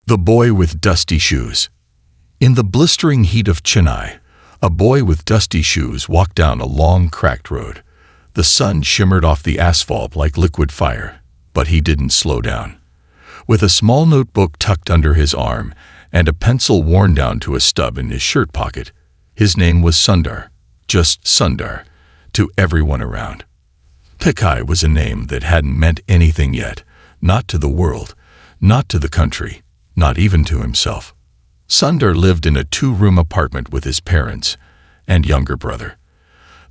The boy with dusty shoes. In the blistering heat of Chennai, a boy with dusty shoes walked down a long, cracked road. The sun shimmered off the asphalt like liquid fire, but he didn't slow down. With a small notebook tucked under his arm and a pencil worn down to a stub in his shirt pocket, his name was Sundar, just Sundar, to everyone around. Pichai was a name that hadn't meant anything yet, not to the world, not to the country, not even to himself. Sundar lived in a 2-room apartment with his parents and younger brother.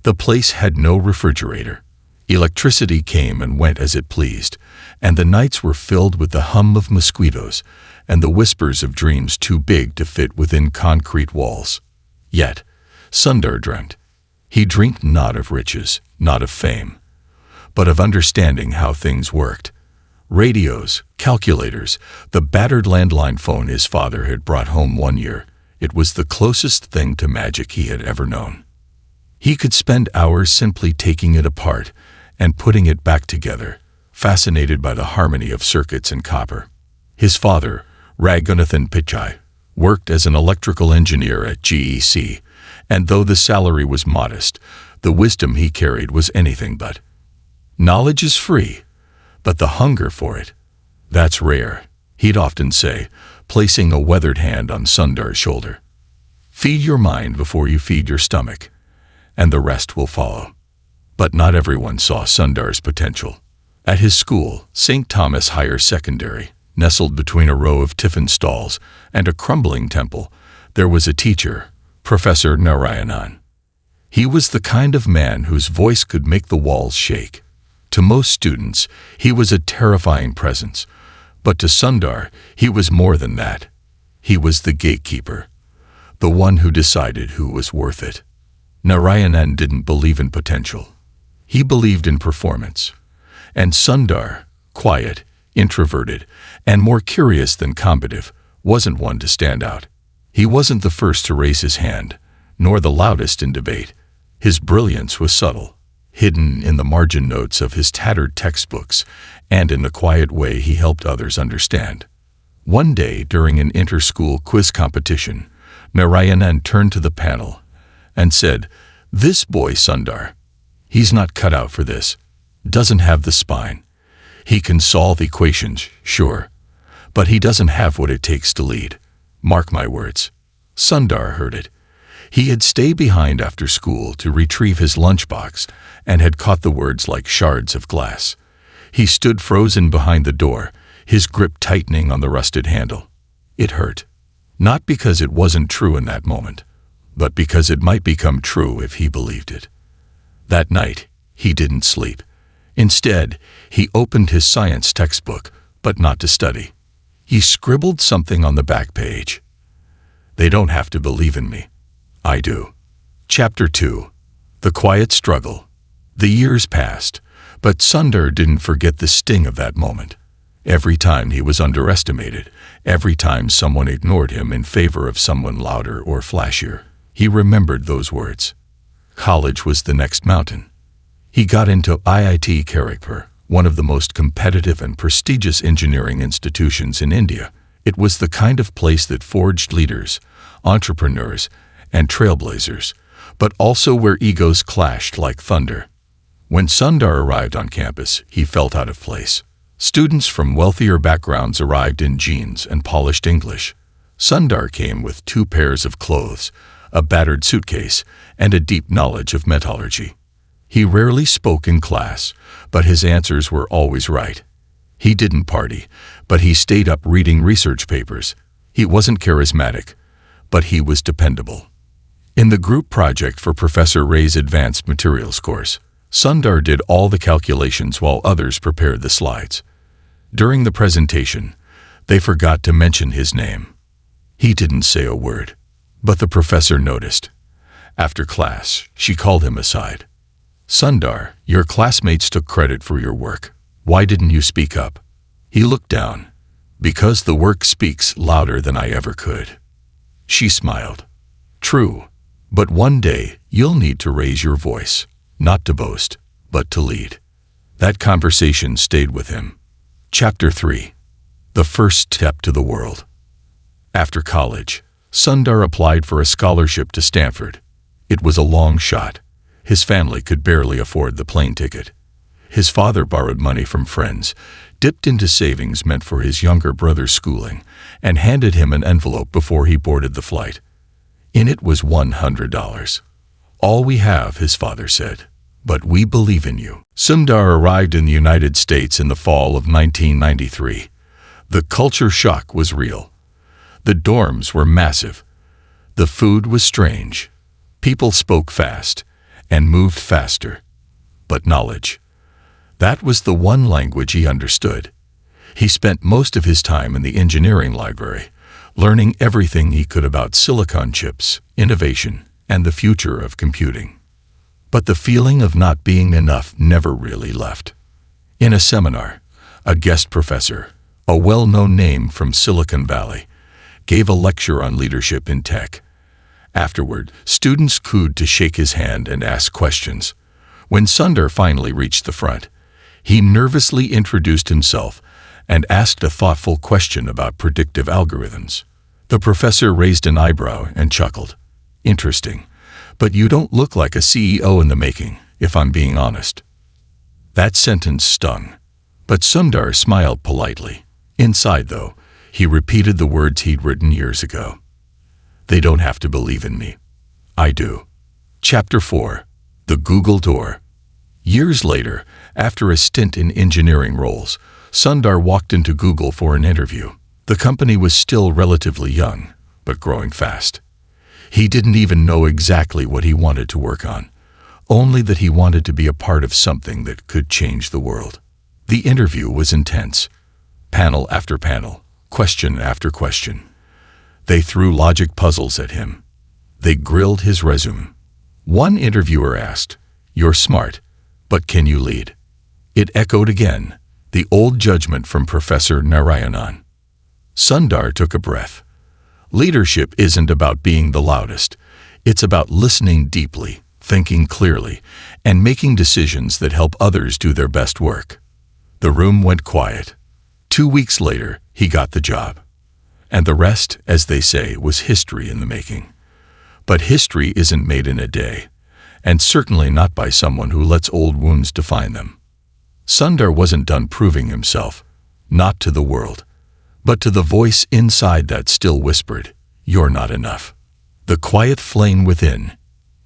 The place had no refrigerator. Electricity came and went as it pleased, and the nights were filled with the hum of mosquitoes and the whispers of dreams too big to fit within concrete walls. Yet, Sundar dreamt. He dreamed not of riches, not of fame, but of understanding how things worked. Radios, calculators, the battered landline phone his father had brought home one year. It was the closest thing to magic he had ever known. He could spend hours simply taking it apart and putting it back together, fascinated by the harmony of circuits and copper. His father, Raghunathan Pichai, worked as an electrical engineer at GEC, and though the salary was modest, the wisdom he carried was anything but. Knowledge is free, but the hunger for it, that's rare, he'd often say, placing a weathered hand on Sundar's shoulder. Feed your mind before you feed your stomach, and the rest will follow. But not everyone saw Sundar's potential. At his school, St. Thomas Higher Secondary, nestled between a row of tiffin stalls and a crumbling temple, there was a teacher, Professor Narayanan. He was the kind of man whose voice could make the walls shake. To most students, he was a terrifying presence, but to Sundar, he was more than that. He was the gatekeeper, the one who decided who was worth it. Narayanan didn't believe in potential. He believed in performance. And Sundar, quiet, introverted, and more curious than combative, wasn't one to stand out. He wasn't the first to raise his hand, nor the loudest in debate. His brilliance was subtle, hidden in the margin notes of his tattered textbooks and in the quiet way he helped others understand. One day, during an inter-school quiz competition, Narayanan turned to the panel and said, "This boy Sundar, he's not cut out for this, doesn't have the spine. He can solve equations, sure, but he doesn't have what it takes to lead. Mark my words." Sundar heard it. He had stayed behind after school to retrieve his lunchbox and had caught the words like shards of glass. He stood frozen behind the door, his grip tightening on the rusted handle. It hurt. Not because it wasn't true in that moment, but because it might become true if he believed it. That night, he didn't sleep. Instead, he opened his science textbook, but not to study. He scribbled something on the back page. "They don't have to believe in me. I do." Chapter 2. The Quiet Struggle. The years passed, but Sundar didn't forget the sting of that moment. Every time he was underestimated, every time someone ignored him in favor of someone louder or flashier, he remembered those words. College was the next mountain. He got into IIT Kharagpur, one of the most competitive and prestigious engineering institutions in India. It was the kind of place that forged leaders, entrepreneurs, and trailblazers, but also where egos clashed like thunder. When Sundar arrived on campus, he felt out of place. Students from wealthier backgrounds arrived in jeans and polished English. Sundar came with 2 pairs of clothes, a battered suitcase, and a deep knowledge of metallurgy. He rarely spoke in class, but his answers were always right. He didn't party, but he stayed up reading research papers. He wasn't charismatic, but he was dependable. In the group project for Professor Ray's Advanced Materials course, Sundar did all the calculations while others prepared the slides. During the presentation, they forgot to mention his name. He didn't say a word, but the professor noticed. After class, she called him aside. "Sundar, your classmates took credit for your work. Why didn't you speak up?" He looked down. "Because the work speaks louder than I ever could." She smiled. "True, but one day you'll need to raise your voice, not to boast, but to lead." That conversation stayed with him. Chapter 3. The First Step to the World. After college, Sundar applied for a scholarship to Stanford. It was a long shot. His family could barely afford the plane ticket. His father borrowed money from friends, dipped into savings meant for his younger brother's schooling, and handed him an envelope before he boarded the flight. In it was $100. "All we have," his father said, "but we believe in you." Sundar arrived in the United States in the fall of 1993. The culture shock was real. The dorms were massive. The food was strange. People spoke fast and moved faster. But knowledge, that was the one language he understood. He spent most of his time in the engineering library, learning everything he could about silicon chips, innovation, and the future of computing. But the feeling of not being enough never really left. In a seminar, a guest professor, a well-known name from Silicon Valley, gave a lecture on leadership in tech. Afterward, students cooed to shake his hand and ask questions. When Sundar finally reached the front, he nervously introduced himself and asked a thoughtful question about predictive algorithms. The professor raised an eyebrow and chuckled. "Interesting, but you don't look like a CEO in the making, if I'm being honest." That sentence stung, but Sundar smiled politely. Inside, though, he repeated the words he'd written years ago. "They don't have to believe in me. I do." Chapter 4. The Google Door. Years later, after a stint in engineering roles, Sundar walked into Google for an interview. The company was still relatively young, but growing fast. He didn't even know exactly what he wanted to work on, only that he wanted to be a part of something that could change the world. The interview was intense. Panel after panel, question after question. They threw logic puzzles at him. They grilled his resume. One interviewer asked, "You're smart, but can you lead?" It echoed again, the old judgment from Professor Narayanan. Sundar took a breath. Leadership isn't about being the loudest. It's about listening deeply, thinking clearly, and making decisions that help others do their best work. The room went quiet. 2 weeks later, he got the job. And the rest, as they say, was history in the making. But history isn't made in a day, and certainly not by someone who lets old wounds define them. Sundar wasn't done proving himself, not to the world, but to the voice inside that still whispered, "You're not enough." The quiet flame within.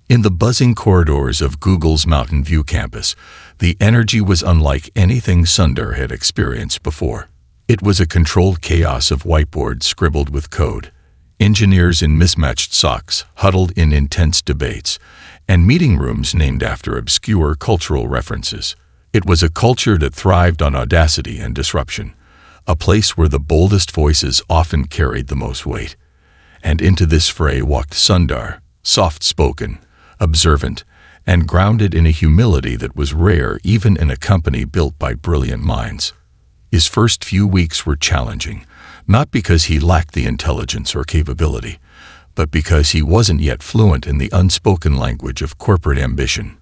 In the buzzing corridors of Google's Mountain View campus, the energy was unlike anything Sundar had experienced before. It was a controlled chaos of whiteboards scribbled with code, engineers in mismatched socks huddled in intense debates, and meeting rooms named after obscure cultural references. It was a culture that thrived on audacity and disruption, a place where the boldest voices often carried the most weight. And into this fray walked Sundar, soft-spoken, observant, and grounded in a humility that was rare even in a company built by brilliant minds. His first few weeks were challenging, not because he lacked the intelligence or capability, but because he wasn't yet fluent in the unspoken language of corporate ambition.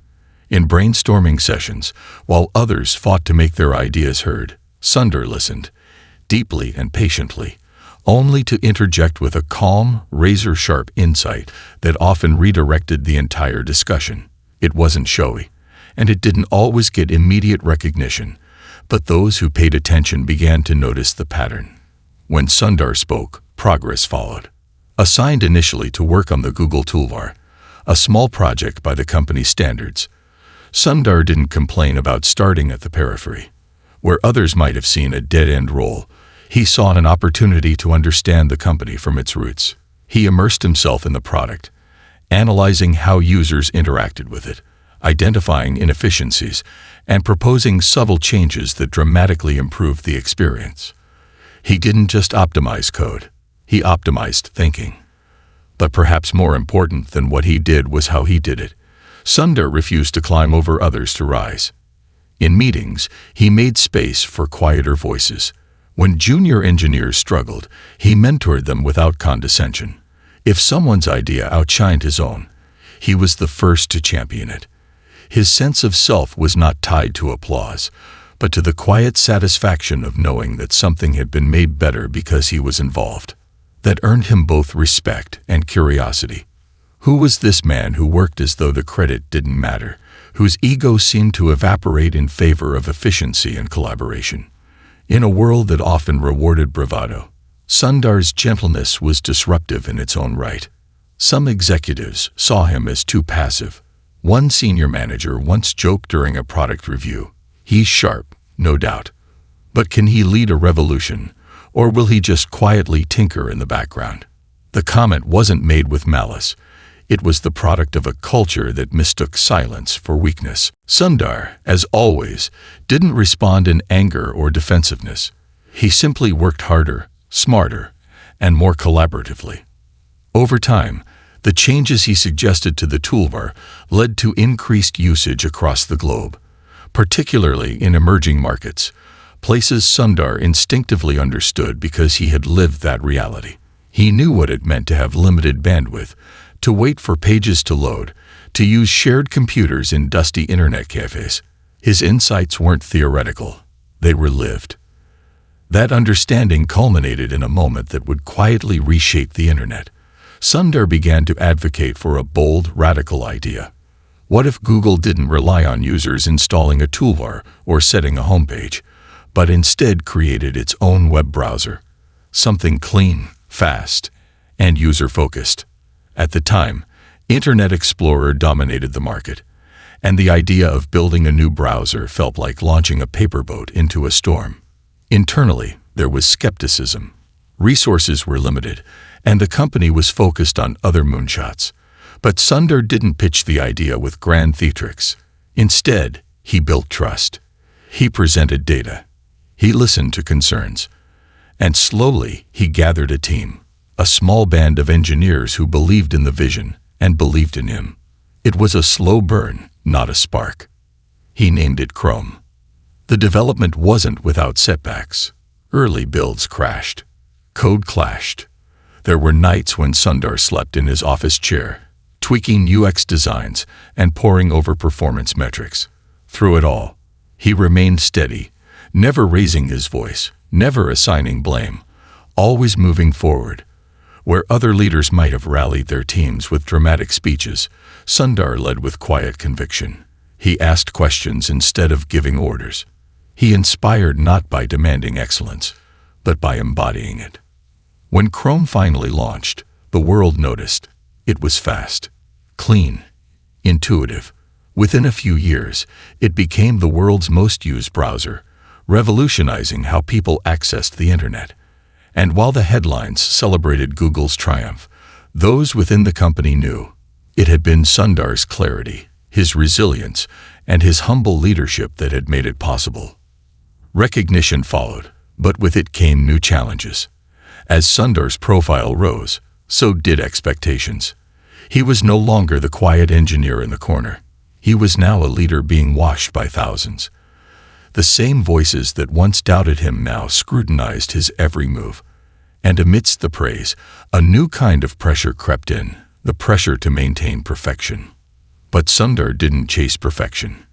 In brainstorming sessions, while others fought to make their ideas heard, Sundar listened, deeply and patiently, only to interject with a calm, razor-sharp insight that often redirected the entire discussion. It wasn't showy, and it didn't always get immediate recognition, but those who paid attention began to notice the pattern. When Sundar spoke, progress followed. Assigned initially to work on the Google Toolbar, a small project by the company's standards, Sundar didn't complain about starting at the periphery. Where others might have seen a dead-end role, he saw an opportunity to understand the company from its roots. He immersed himself in the product, analyzing how users interacted with it, identifying inefficiencies, and proposing subtle changes that dramatically improved the experience. He didn't just optimize code, he optimized thinking. But perhaps more important than what he did was how he did it. Sundar refused to climb over others to rise. In meetings, he made space for quieter voices. When junior engineers struggled, he mentored them without condescension. If someone's idea outshined his own, he was the first to champion it. His sense of self was not tied to applause, but to the quiet satisfaction of knowing that something had been made better because he was involved. that earned him both respect and curiosity. Who was this man who worked as though the credit didn't matter, whose ego seemed to evaporate in favor of efficiency and collaboration? In a world that often rewarded bravado, Sundar's gentleness was disruptive in its own right. Some executives saw him as too passive. One senior manager once joked during a product review, "He's sharp, no doubt. But can he lead a revolution, or will he just quietly tinker in the background?" The comment wasn't made with malice. It was the product of a culture that mistook silence for weakness. Sundar, as always, didn't respond in anger or defensiveness. He simply worked harder, smarter, and more collaboratively. Over time, the changes he suggested to the toolbar led to increased usage across the globe, particularly in emerging markets, places Sundar instinctively understood because he had lived that reality. He knew what it meant to have limited bandwidth, to wait for pages to load, to use shared computers in dusty internet cafes. His insights weren't theoretical, they were lived. That understanding culminated in a moment that would quietly reshape the internet. Sundar began to advocate for a bold, radical idea. What if Google didn't rely on users installing a toolbar or setting a homepage, but instead created its own web browser? Something clean, fast, and user-focused. At the time, Internet Explorer dominated the market, and the idea of building a new browser felt like launching a paperboat into a storm. Internally, there was skepticism. Resources were limited, and the company was focused on other moonshots. But Sundar didn't pitch the idea with grand theatrics. Instead, he built trust. He presented data. He listened to concerns. And slowly, he gathered a team, a small band of engineers who believed in the vision and believed in him. It was a slow burn, not a spark. He named it Chrome. The development wasn't without setbacks. Early builds crashed. Code clashed. There were nights when Sundar slept in his office chair, tweaking UX designs and poring over performance metrics. Through it all, he remained steady, never raising his voice, never assigning blame, always moving forward. Where other leaders might have rallied their teams with dramatic speeches, Sundar led with quiet conviction. He asked questions instead of giving orders. He inspired not by demanding excellence, but by embodying it. When Chrome finally launched, the world noticed. It was fast, clean, intuitive. Within a few years, it became the world's most used browser, revolutionizing how people accessed the internet. And while the headlines celebrated Google's triumph, those within the company knew it had been Sundar's clarity, his resilience, and his humble leadership that had made it possible. Recognition followed, but with it came new challenges. As Sundar's profile rose, so did expectations. He was no longer the quiet engineer in the corner. He was now a leader being watched by thousands. The same voices that once doubted him now scrutinized his every move. And amidst the praise, a new kind of pressure crept in, the pressure to maintain perfection. But Sundar didn't chase perfection.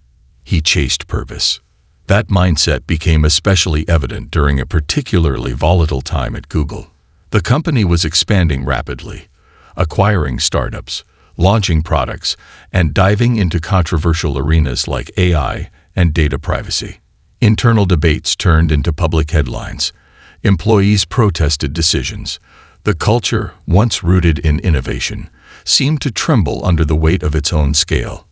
He chased purpose. That mindset became especially evident during a particularly volatile time at Google. The company was expanding rapidly, acquiring startups, launching products, and diving into controversial arenas like AI and data privacy. Internal debates turned into public headlines. Employees protested decisions. The culture, once rooted in innovation, seemed to tremble under the weight of its own scale.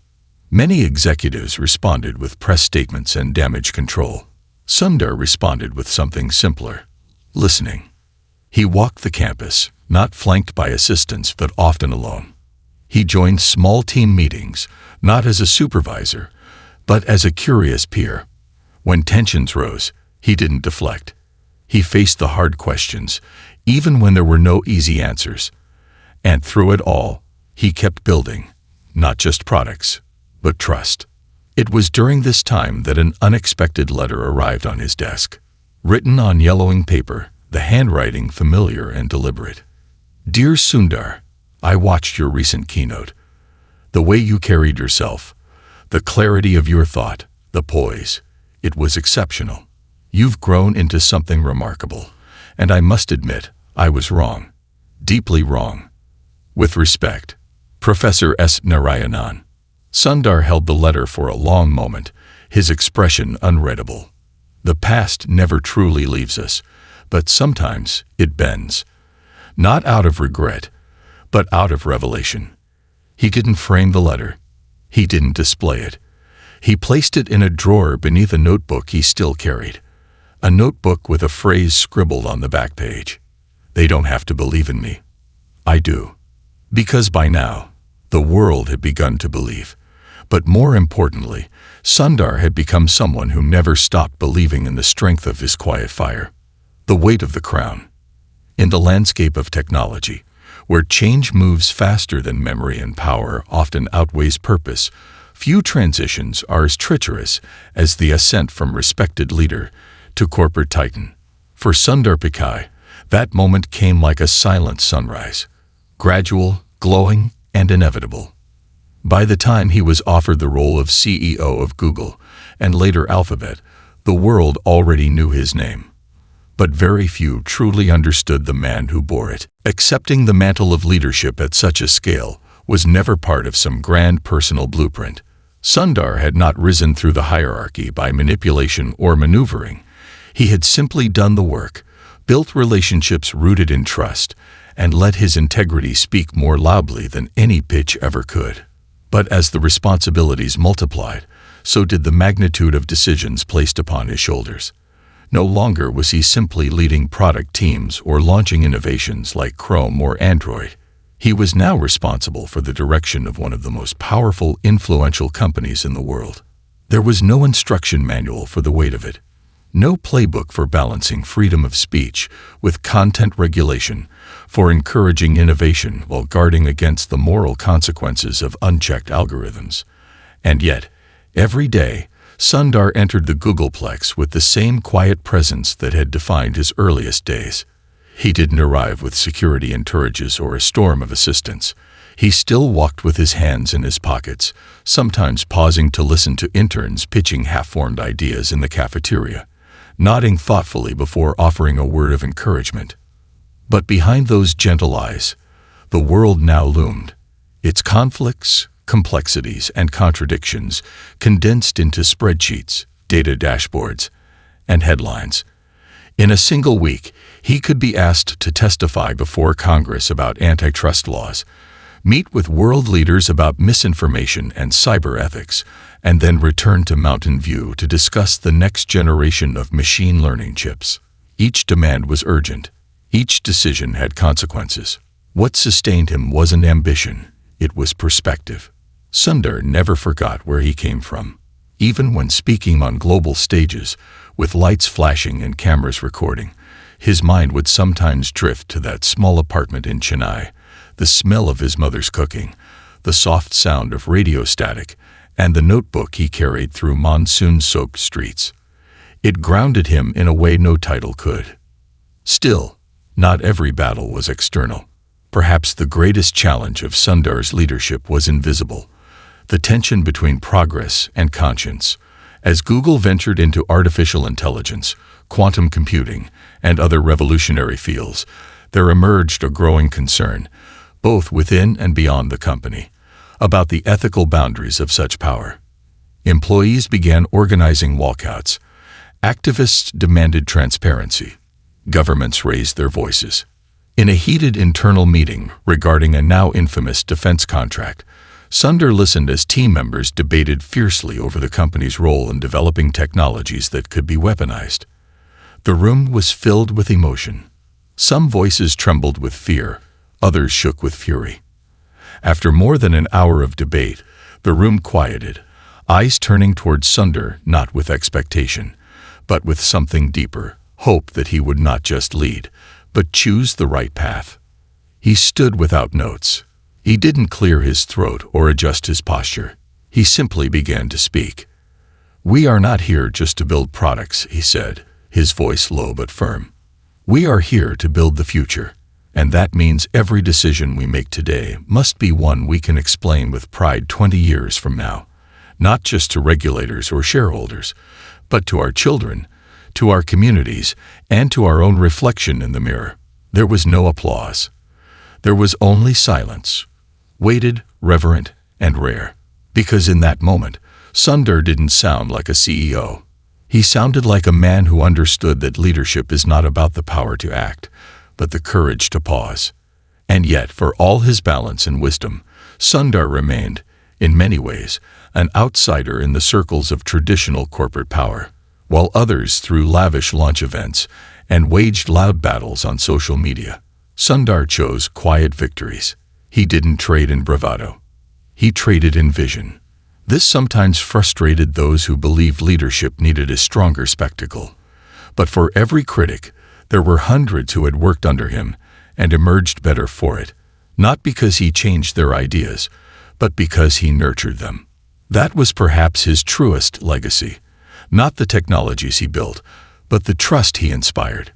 Many executives responded with press statements and damage control. Sundar responded with something simpler: listening. He walked the campus, not flanked by assistants but often alone. He joined small team meetings, not as a supervisor, but as a curious peer. When tensions rose, he didn't deflect. He faced the hard questions, even when there were no easy answers. And through it all, he kept building, not just products, but trust. It was during this time that an unexpected letter arrived on his desk. Written on yellowing paper, the handwriting familiar and deliberate. Dear Sundar, I watched your recent keynote. The way you carried yourself, the clarity of your thought, the poise, it was exceptional. You've grown into something remarkable, and I must admit, I was wrong. Deeply wrong. With respect, Professor S. Narayanan. Sundar held the letter for a long moment, his expression unreadable. The past never truly leaves us, but sometimes it bends. Not out of regret, but out of revelation. He didn't frame the letter. He didn't display it. He placed it in a drawer beneath a notebook he still carried. A notebook with a phrase scribbled on the back page. They don't have to believe in me. I do. Because by now, the world had begun to believe. But more importantly, Sundar had become someone who never stopped believing in the strength of his quiet fire. The weight of the crown. In the landscape of technology, where change moves faster than memory and power often outweighs purpose, few transitions are as treacherous as the ascent from respected leader to corporate titan. For Sundar Pichai, that moment came like a silent sunrise, gradual, glowing, and inevitable. By the time he was offered the role of CEO of Google, and later Alphabet, the world already knew his name. But very few truly understood the man who bore it. Accepting the mantle of leadership at such a scale was never part of some grand personal blueprint. Sundar had not risen through the hierarchy by manipulation or maneuvering. He had simply done the work, built relationships rooted in trust, and let his integrity speak more loudly than any pitch ever could. But as the responsibilities multiplied, so did the magnitude of decisions placed upon his shoulders. No longer was he simply leading product teams or launching innovations like Chrome or Android. He was now responsible for the direction of one of the most powerful, influential companies in the world. There was no instruction manual for the weight of it. No playbook for balancing freedom of speech with content regulation, for encouraging innovation while guarding against the moral consequences of unchecked algorithms. And yet, every day, Sundar entered the Googleplex with the same quiet presence that had defined his earliest days. He didn't arrive with security entourages or a storm of assistants. He still walked with his hands in his pockets, sometimes pausing to listen to interns pitching half-formed ideas in the cafeteria, nodding thoughtfully before offering a word of encouragement. But behind those gentle eyes, the world now loomed. Its conflicts, complexities, and contradictions condensed into spreadsheets, data dashboards, and headlines. In a single week, he could be asked to testify before Congress about antitrust laws, meet with world leaders about misinformation and cyber ethics, and then return to Mountain View to discuss the next generation of machine learning chips. Each demand was urgent. Each decision had consequences. What sustained him wasn't ambition, it was perspective. Sundar never forgot where he came from. Even when speaking on global stages, with lights flashing and cameras recording, his mind would sometimes drift to that small apartment in Chennai, the smell of his mother's cooking, the soft sound of radio static, and the notebook he carried through monsoon-soaked streets. It grounded him in a way no title could. Still, not every battle was external. Perhaps the greatest challenge of Sundar's leadership was invisible, the tension between progress and conscience. As Google ventured into artificial intelligence, quantum computing, and other revolutionary fields, there emerged a growing concern, both within and beyond the company, about the ethical boundaries of such power. Employees began organizing walkouts. Activists demanded transparency. Governments raised their voices. In a heated internal meeting regarding a now infamous defense contract, Sundar listened as team members debated fiercely over the company's role in developing technologies that could be weaponized. The room was filled with emotion. Some voices trembled with fear, others shook with fury. After more than an hour of debate, the room quieted, eyes turning towards Sundar not with expectation, but with something deeper, hope that he would not just lead, but choose the right path. He stood without notes. He didn't clear his throat or adjust his posture. He simply began to speak. "We are not here just to build products," he said, his voice low but firm. "We are here to build the future, and that means every decision we make today must be one we can explain with pride 20 years from now, not just to regulators or shareholders, but to our children, to our communities, and to our own reflection in the mirror." There was no applause. There was only silence, weighted, reverent, and rare. Because in that moment, Sundar didn't sound like a CEO. He sounded like a man who understood that leadership is not about the power to act, but the courage to pause. And yet, for all his balance and wisdom, Sundar remained, in many ways, an outsider in the circles of traditional corporate power, while others threw lavish launch events and waged loud battles on social media. Sundar chose quiet victories. He didn't trade in bravado. He traded in vision. This sometimes frustrated those who believed leadership needed a stronger spectacle. But for every critic, there were hundreds who had worked under him and emerged better for it, not because he changed their ideas, but because he nurtured them. That was perhaps his truest legacy, not the technologies he built, but the trust he inspired.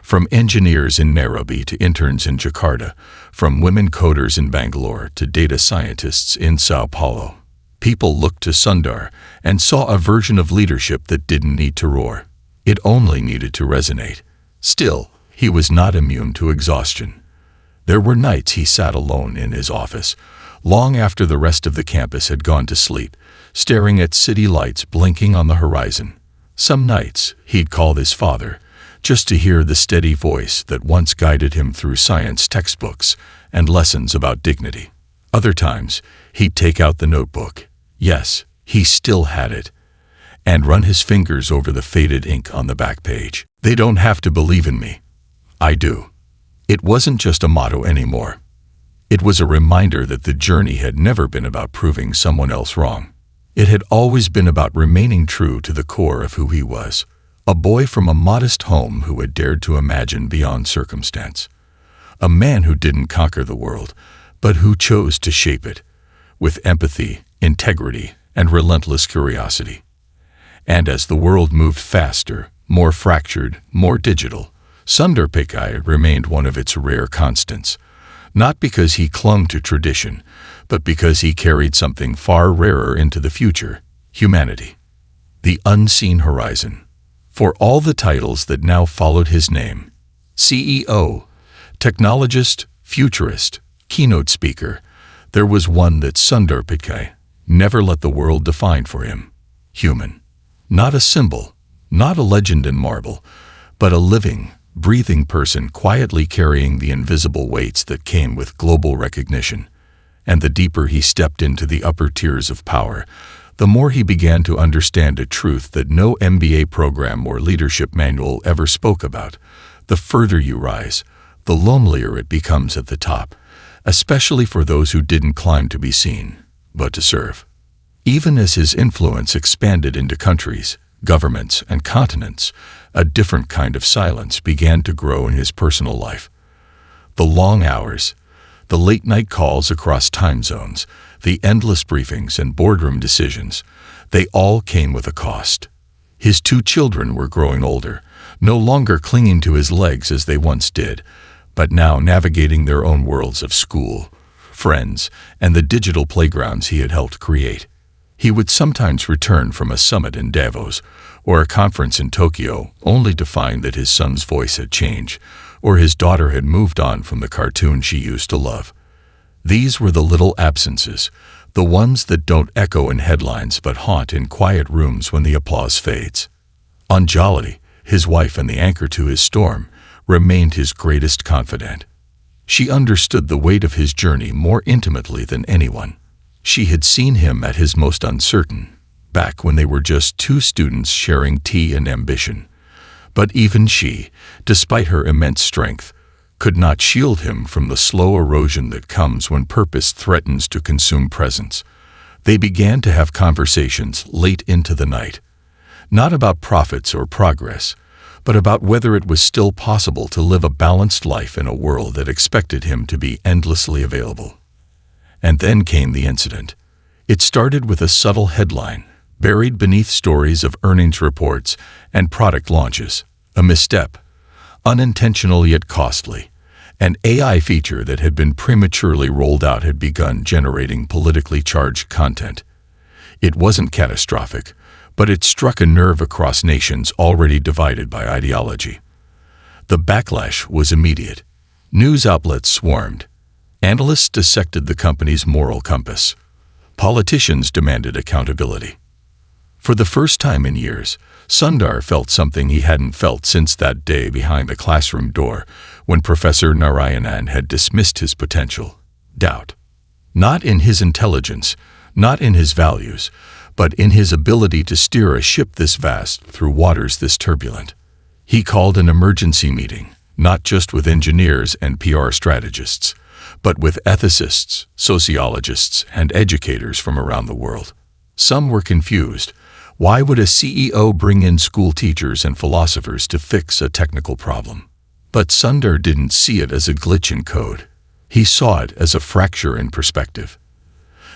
From engineers in Nairobi to interns in Jakarta, from women coders in Bangalore to data scientists in Sao Paulo, people looked to Sundar and saw a version of leadership that didn't need to roar. It only needed to resonate. Still, he was not immune to exhaustion. There were nights he sat alone in his office, long after the rest of the campus had gone to sleep, staring at city lights blinking on the horizon. Some nights he'd call his father, just to hear the steady voice that once guided him through science textbooks and lessons about dignity. Other times, he'd take out the notebook. Yes, he still had it, and run his fingers over the faded ink on the back page. They don't have to believe in me. I do. It wasn't just a motto anymore. It was a reminder that the journey had never been about proving someone else wrong. It had always been about remaining true to the core of who he was. A boy from a modest home who had dared to imagine beyond circumstance. A man who didn't conquer the world, but who chose to shape it, with empathy, integrity, and relentless curiosity. And as the world moved faster, more fractured, more digital, Sundar Pichai remained one of its rare constants, not because he clung to tradition, but because he carried something far rarer into the future: humanity. The unseen horizon. For all the titles that now followed his name, CEO, technologist, futurist, keynote speaker, there was one that Sundar Pichai never let the world define for him: human. Not a symbol, not a legend in marble, but a living, breathing person quietly carrying the invisible weights that came with global recognition. And the deeper he stepped into the upper tiers of power, the more he began to understand a truth that no MBA program or leadership manual ever spoke about. The further you rise, the lonelier it becomes at the top, especially for those who didn't climb to be seen, but to serve. Even as his influence expanded into countries, governments, and continents, a different kind of silence began to grow in his personal life. The long hours, the late-night calls across time zones, the endless briefings and boardroom decisions, they all came with a cost. His 2 children were growing older, no longer clinging to his legs as they once did, but now navigating their own worlds of school, friends, and the digital playgrounds he had helped create. He would sometimes return from a summit in Davos or a conference in Tokyo only to find that his son's voice had changed, or his daughter had moved on from the cartoon she used to love. These were the little absences, the ones that don't echo in headlines but haunt in quiet rooms when the applause fades. Anjali, his wife and the anchor to his storm, remained his greatest confidant. She understood the weight of his journey more intimately than anyone. She had seen him at his most uncertain, back when they were just 2 students sharing tea and ambition. But even she, despite her immense strength, could not shield him from the slow erosion that comes when purpose threatens to consume presence. They began to have conversations late into the night, not about profits or progress, but about whether it was still possible to live a balanced life in a world that expected him to be endlessly available. And then came the incident. It started with a subtle headline, buried beneath stories of earnings reports and product launches. A misstep, unintentional yet costly. An AI feature that had been prematurely rolled out had begun generating politically charged content. It wasn't catastrophic, but it struck a nerve across nations already divided by ideology. The backlash was immediate. News outlets swarmed. Analysts dissected the company's moral compass. Politicians demanded accountability. For the first time in years, Sundar felt something he hadn't felt since that day behind the classroom door when Professor Narayanan had dismissed his potential. Doubt. Not in his intelligence, not in his values, but in his ability to steer a ship this vast through waters this turbulent. He called an emergency meeting, not just with engineers and PR strategists, but with ethicists, sociologists, and educators from around the world. Some were confused. Why would a CEO bring in school teachers and philosophers to fix a technical problem? But Sundar didn't see it as a glitch in code. He saw it as a fracture in perspective.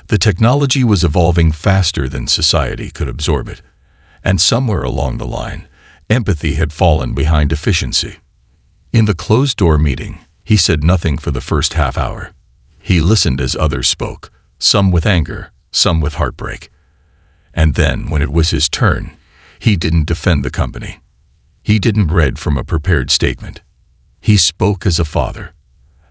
The technology was evolving faster than society could absorb it, and somewhere along the line, empathy had fallen behind efficiency. In the closed-door meeting, he said nothing for the first half hour. He listened as others spoke, some with anger, some with heartbreak. And then, when it was his turn, he didn't defend the company. He didn't read from a prepared statement. He spoke as a father,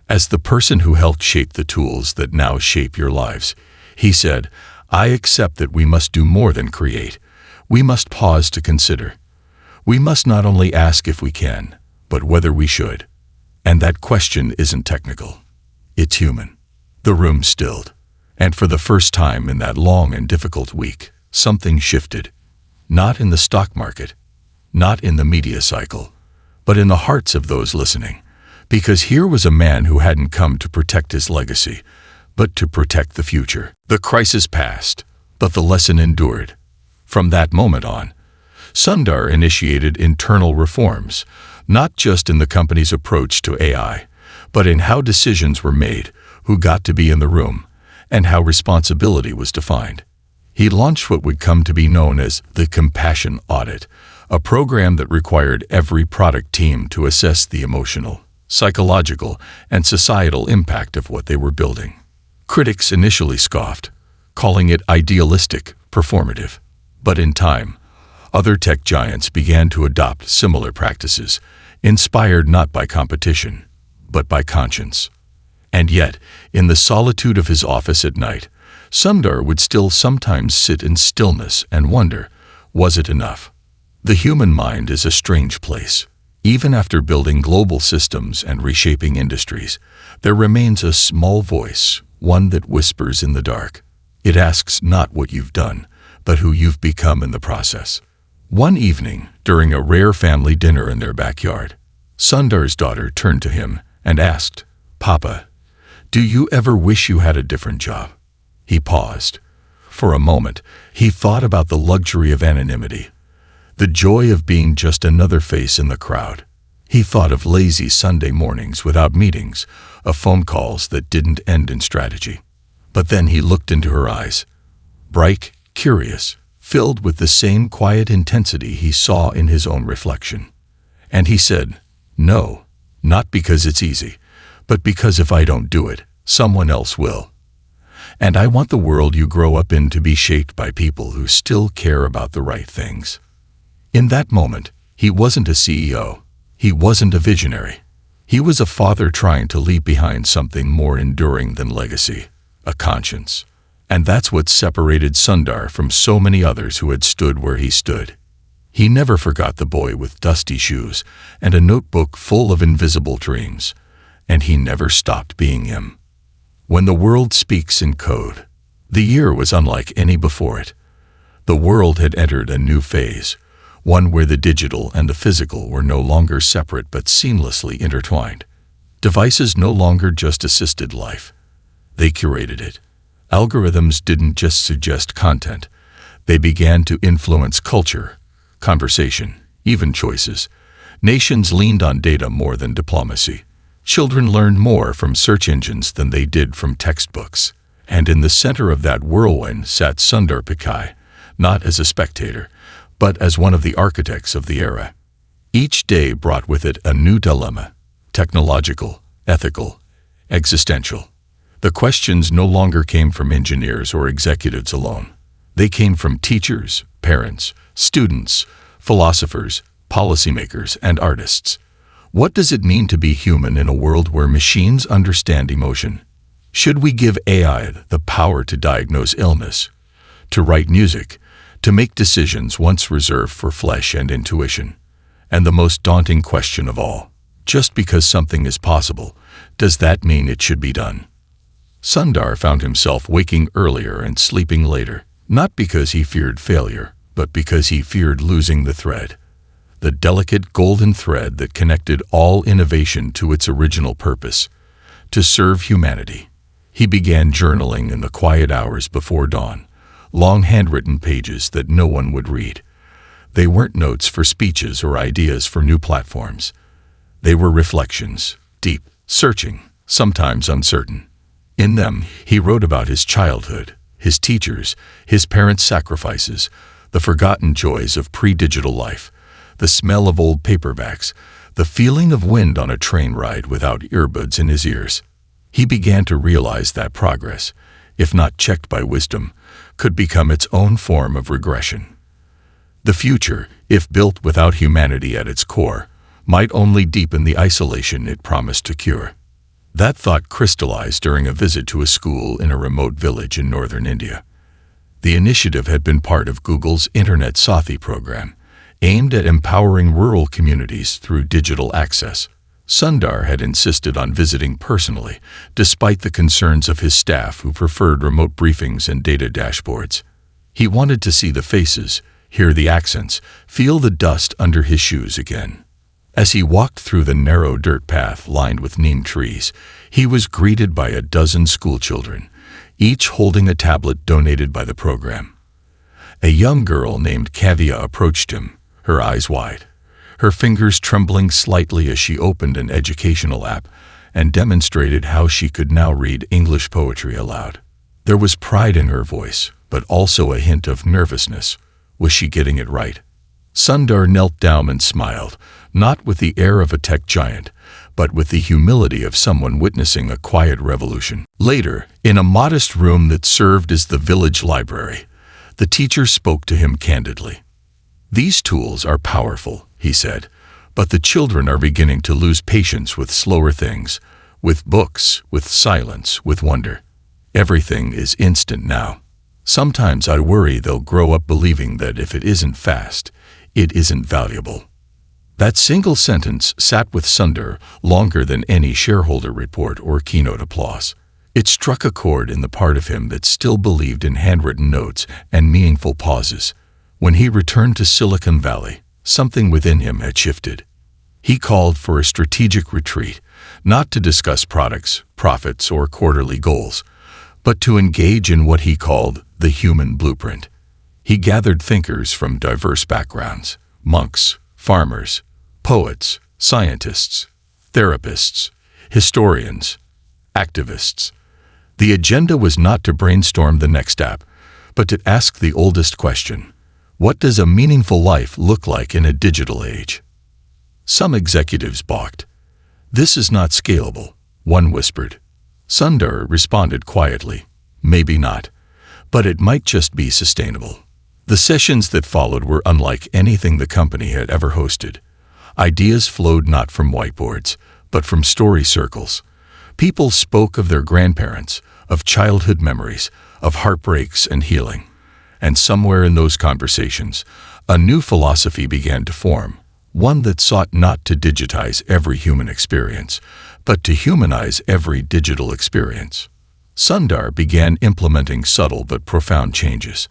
as the person who helped shape the tools that now shape your lives. He said, "I accept that we must do more than create. We must pause to consider. We must not only ask if we can, but whether we should. And that question isn't technical. It's human." The room stilled. And for the first time in that long and difficult week, something shifted. Not in the stock market, not in the media cycle, but in the hearts of those listening. Because here was a man who hadn't come to protect his legacy, but to protect the future. The crisis passed, but the lesson endured. From that moment on, Sundar initiated internal reforms, not just in the company's approach to AI, but in how decisions were made, who got to be in the room, and how responsibility was defined. He launched what would come to be known as the Compassion Audit, a program that required every product team to assess the emotional, psychological, and societal impact of what they were building. Critics initially scoffed, calling it idealistic, performative. But in time, other tech giants began to adopt similar practices, inspired not by competition, but by conscience. And yet, in the solitude of his office at night, Sundar would still sometimes sit in stillness and wonder, was it enough? The human mind is a strange place. Even after building global systems and reshaping industries, there remains a small voice, one that whispers in the dark. It asks not what you've done, but who you've become in the process. One evening, during a rare family dinner in their backyard, Sundar's daughter turned to him and asked, "Papa, do you ever wish you had a different job?" He paused. For a moment, he thought about the luxury of anonymity, the joy of being just another face in the crowd. He thought of lazy Sunday mornings without meetings, of phone calls that didn't end in strategy. But then he looked into her eyes, bright, curious, filled with the same quiet intensity he saw in his own reflection. And he said, "No, not because it's easy, but because if I don't do it, someone else will. And I want the world you grow up in to be shaped by people who still care about the right things." In that moment, he wasn't a CEO. He wasn't a visionary. He was a father trying to leave behind something more enduring than legacy, a conscience. And that's what separated Sundar from so many others who had stood where he stood. He never forgot the boy with dusty shoes and a notebook full of invisible dreams. And he never stopped being him. When the world speaks in code, the year was unlike any before it. The world had entered a new phase, one where the digital and the physical were no longer separate but seamlessly intertwined. Devices no longer just assisted life. They curated it. Algorithms didn't just suggest content. They began to influence culture, conversation, even choices. Nations leaned on data more than diplomacy. Children learned more from search engines than they did from textbooks. And in the center of that whirlwind sat Sundar Pichai, not as a spectator, but as one of the architects of the era. Each day brought with it a new dilemma, technological, ethical, existential. The questions no longer came from engineers or executives alone. They came from teachers, parents, students, philosophers, policymakers, and artists. What does it mean to be human in a world where machines understand emotion? Should we give AI the power to diagnose illness, to write music, to make decisions once reserved for flesh and intuition? And the most daunting question of all, just because something is possible, does that mean it should be done? Sundar found himself waking earlier and sleeping later, not because he feared failure, but because he feared losing the thread. The delicate golden thread that connected all innovation to its original purpose, to serve humanity. He began journaling in the quiet hours before dawn, long handwritten pages that no one would read. They weren't notes for speeches or ideas for new platforms. They were reflections, deep, searching, sometimes uncertain. In them, he wrote about his childhood, his teachers, his parents' sacrifices, the forgotten joys of pre-digital life, the smell of old paperbacks, the feeling of wind on a train ride without earbuds in his ears. He began to realize that progress, if not checked by wisdom, could become its own form of regression. The future, if built without humanity at its core, might only deepen the isolation it promised to cure. That thought crystallized during a visit to a school in a remote village in northern India. The initiative had been part of Google's Internet Sathi program, aimed at empowering rural communities through digital access. Sundar had insisted on visiting personally, despite the concerns of his staff who preferred remote briefings and data dashboards. He wanted to see the faces, hear the accents, feel the dust under his shoes again. As he walked through the narrow dirt path lined with neem trees, he was greeted by a dozen schoolchildren, each holding a tablet donated by the program. A young girl named Kavya approached him, her eyes wide, her fingers trembling slightly as she opened an educational app and demonstrated how she could now read English poetry aloud. There was pride in her voice, but also a hint of nervousness. Was she getting it right? Sundar knelt down and smiled, not with the air of a tech giant, but with the humility of someone witnessing a quiet revolution. Later, in a modest room that served as the village library, the teacher spoke to him candidly. "These tools are powerful," he said, "but the children are beginning to lose patience with slower things, with books, with silence, with wonder. Everything is instant now. Sometimes I worry they'll grow up believing that if it isn't fast, it isn't valuable." That single sentence sat with Sundar longer than any shareholder report or keynote applause. It struck a chord in the part of him that still believed in handwritten notes and meaningful pauses. When he returned to Silicon Valley, something within him had shifted. He called for a strategic retreat, not to discuss products, profits, or quarterly goals, but to engage in what he called the human blueprint. He gathered thinkers from diverse backgrounds: monks, farmers, poets, scientists, therapists, historians, activists. The agenda was not to brainstorm the next app, but to ask the oldest question: what does a meaningful life look like in a digital age? Some executives balked. "This is not scalable," one whispered. Sundar responded quietly, "Maybe not, but it might just be sustainable." The sessions that followed were unlike anything the company had ever hosted. Ideas flowed not from whiteboards, but from story circles. People spoke of their grandparents, of childhood memories, of heartbreaks and healing. And somewhere in those conversations, a new philosophy began to form, one that sought not to digitize every human experience, but to humanize every digital experience. Sundar began implementing subtle but profound changes.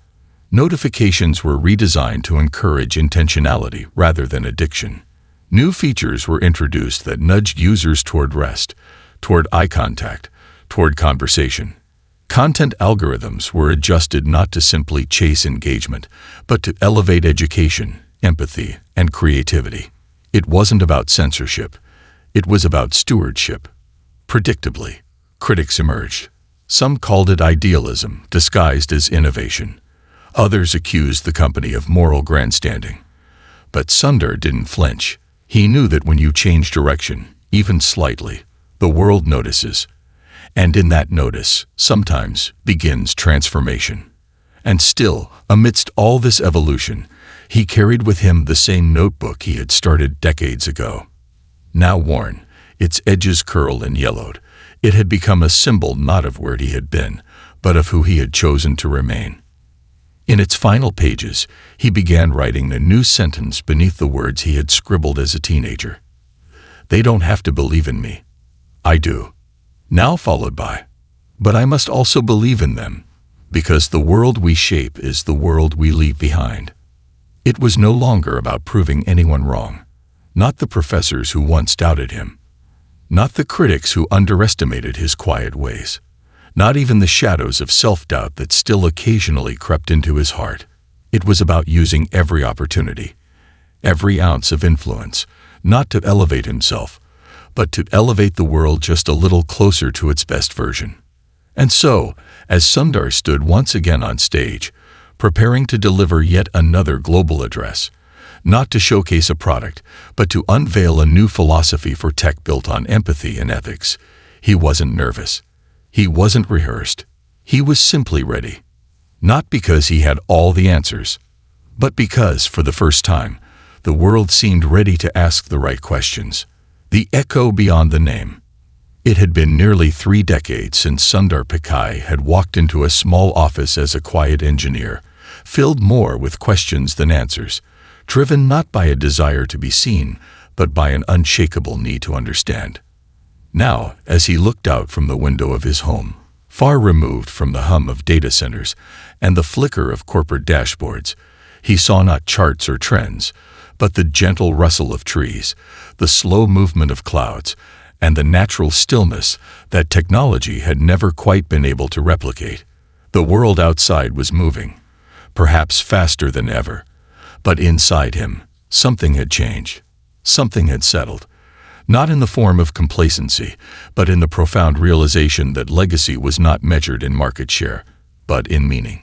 Notifications were redesigned to encourage intentionality rather than addiction. New features were introduced that nudged users toward rest, toward eye contact, toward conversation. Content algorithms were adjusted not to simply chase engagement, but to elevate education, empathy, and creativity. It wasn't about censorship. It was about stewardship. Predictably, critics emerged. Some called it idealism, disguised as innovation. Others accused the company of moral grandstanding. But Sundar didn't flinch. He knew that when you change direction, even slightly, the world notices. And in that notice, sometimes, begins transformation. And still, amidst all this evolution, he carried with him the same notebook he had started decades ago. Now worn, its edges curled and yellowed, It had become a symbol not of where he had been, but of who he had chosen to remain. In its final pages, he began writing a new sentence beneath the words he had scribbled as a teenager. "They don't have to believe in me. I do." Now followed by, "But I must also believe in them, because the world we shape is the world we leave behind." It was no longer about proving anyone wrong, not the professors who once doubted him, not the critics who underestimated his quiet ways, not even the shadows of self-doubt that still occasionally crept into his heart. It was about using every opportunity, every ounce of influence, not to elevate himself, but to elevate the world just a little closer to its best version. And so, as Sundar stood once again on stage, preparing to deliver yet another global address, not to showcase a product, but to unveil a new philosophy for tech built on empathy and ethics, he wasn't nervous. He wasn't rehearsed. He was simply ready. Not because he had all the answers, but because, for the first time, the world seemed ready to ask the right questions. The echo beyond the name. It had been nearly 3 decades since Sundar Pichai had walked into a small office as a quiet engineer, filled more with questions than answers, driven not by a desire to be seen, but by an unshakable need to understand. Now, as he looked out from the window of his home, far removed from the hum of data centers and the flicker of corporate dashboards, he saw not charts or trends, but the gentle rustle of trees, the slow movement of clouds, and the natural stillness that technology had never quite been able to replicate. The world outside was moving, perhaps faster than ever, but inside him, something had changed. Something had settled, not in the form of complacency, but in the profound realization that legacy was not measured in market share, but in meaning.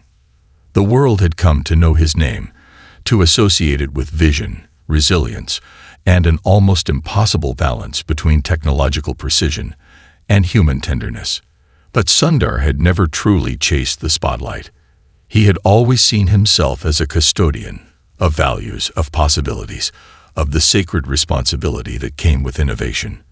The world had come to know his name, to associate it with vision, resilience, and an almost impossible balance between technological precision and human tenderness. But Sundar had never truly chased the spotlight. He had always seen himself as a custodian of values, of possibilities, of the sacred responsibility that came with innovation.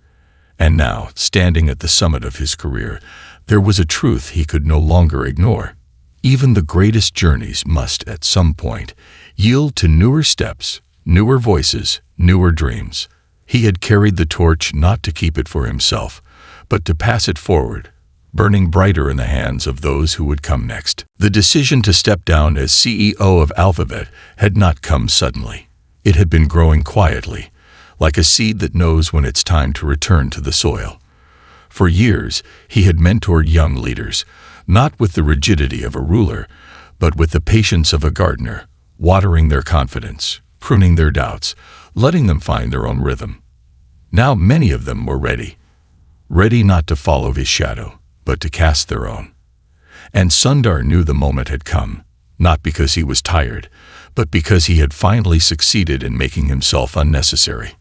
And now, standing at the summit of his career, there was a truth he could no longer ignore. Even the greatest journeys must, at some point, yield to newer steps, newer voices, newer dreams. He had carried the torch not to keep it for himself, but to pass it forward, burning brighter in the hands of those who would come next. The decision to step down as CEO of Alphabet had not come suddenly. It had been growing quietly, like a seed that knows when it's time to return to the soil. For years, he had mentored young leaders, not with the rigidity of a ruler, but with the patience of a gardener, watering their confidence, pruning their doubts, letting them find their own rhythm. Now many of them were ready not to follow his shadow, but to cast their own. And Sundar knew the moment had come, not because he was tired, but because he had finally succeeded in making himself unnecessary.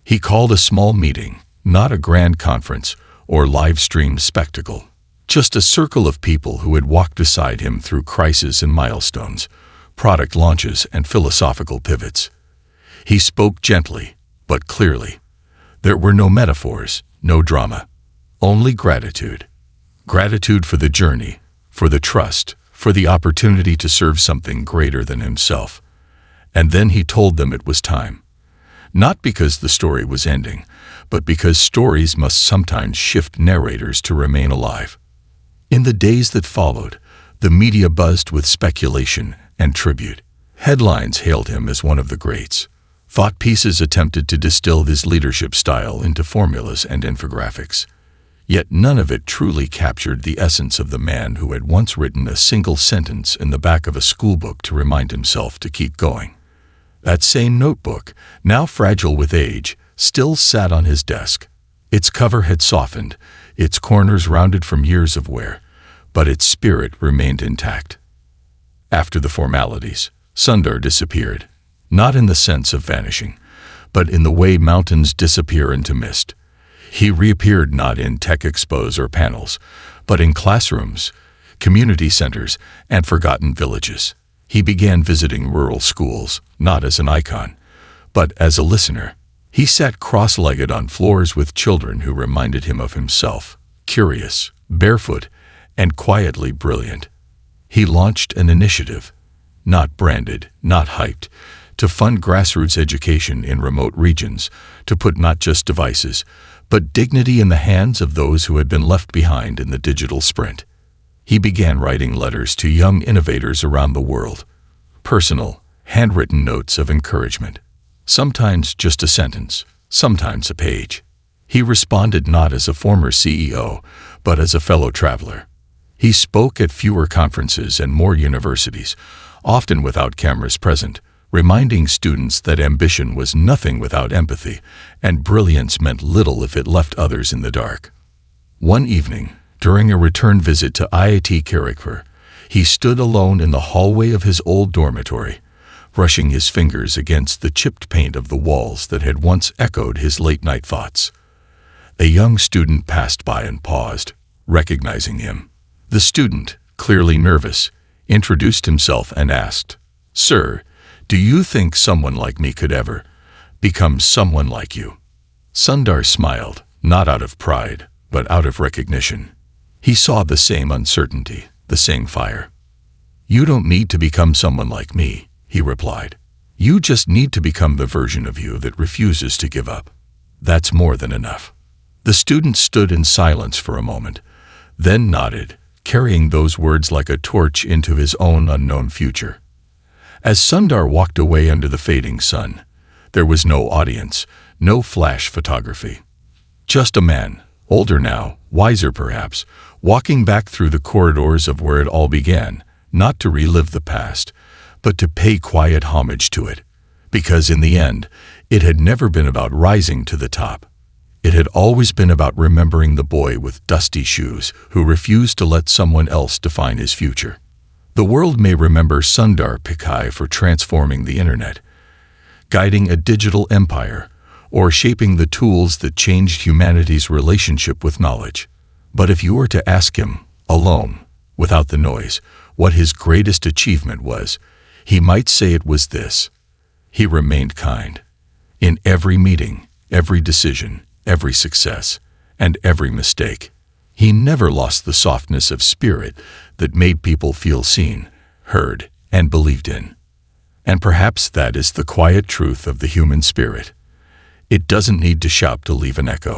He called a small meeting, not a grand conference or live-streamed spectacle, just a circle of people who had walked beside him through crises and milestones, product launches and philosophical pivots. He spoke gently, but clearly. There were no metaphors, no drama, only gratitude. Gratitude for the journey, for the trust, for the opportunity to serve something greater than himself. And then he told them it was time. Not because the story was ending, but because stories must sometimes shift narrators to remain alive. In the days that followed, the media buzzed with speculation and tribute. Headlines hailed him as one of the greats. Thought pieces attempted to distill his leadership style into formulas and infographics. Yet none of it truly captured the essence of the man who had once written a single sentence in the back of a schoolbook to remind himself to keep going. That same notebook, now fragile with age, still sat on his desk. Its cover had softened, its corners rounded from years of wear, but its spirit remained intact. After the formalities, Sundar disappeared, not in the sense of vanishing, but in the way mountains disappear into mist. He reappeared not in tech expos or panels, but in classrooms, community centers, and forgotten villages. He began visiting rural schools, not as an icon, but as a listener. He sat cross-legged on floors with children who reminded him of himself, curious, barefoot, and quietly brilliant. He launched an initiative, not branded, not hyped, to fund grassroots education in remote regions, to put not just devices, but dignity in the hands of those who had been left behind in the digital sprint. He began writing letters to young innovators around the world, personal, handwritten notes of encouragement. Sometimes just a sentence, sometimes a page. He responded not as a former CEO, but as a fellow traveler. He spoke at fewer conferences and more universities, often without cameras present, reminding students that ambition was nothing without empathy, and brilliance meant little if it left others in the dark. One evening, during a return visit to IIT Kharagpur, he stood alone in the hallway of his old dormitory, brushing his fingers against the chipped paint of the walls that had once echoed his late-night thoughts. A young student passed by and paused, recognizing him. The student, clearly nervous, introduced himself and asked, "Sir, do you think someone like me could ever become someone like you?" Sundar smiled, not out of pride, but out of recognition. He saw the same uncertainty, the same fire. "You don't need to become someone like me," he replied. "You just need to become the version of you that refuses to give up. That's more than enough." The student stood in silence for a moment, then nodded, carrying those words like a torch into his own unknown future. As Sundar walked away under the fading sun, there was no audience, no flash photography. Just a man, older now, wiser perhaps, walking back through the corridors of where it all began, not to relive the past, but to pay quiet homage to it. Because in the end, it had never been about rising to the top. It had always been about remembering the boy with dusty shoes who refused to let someone else define his future. The world may remember Sundar Pichai for transforming the internet, guiding a digital empire, or shaping the tools that changed humanity's relationship with knowledge. But if you were to ask him, alone, without the noise, what his greatest achievement was, he might say it was this: he remained kind. In every meeting, every decision, every success, and every mistake, he never lost the softness of spirit that made people feel seen, heard, and believed in. And perhaps that is the quiet truth of the human spirit. It doesn't need to shout to leave an echo.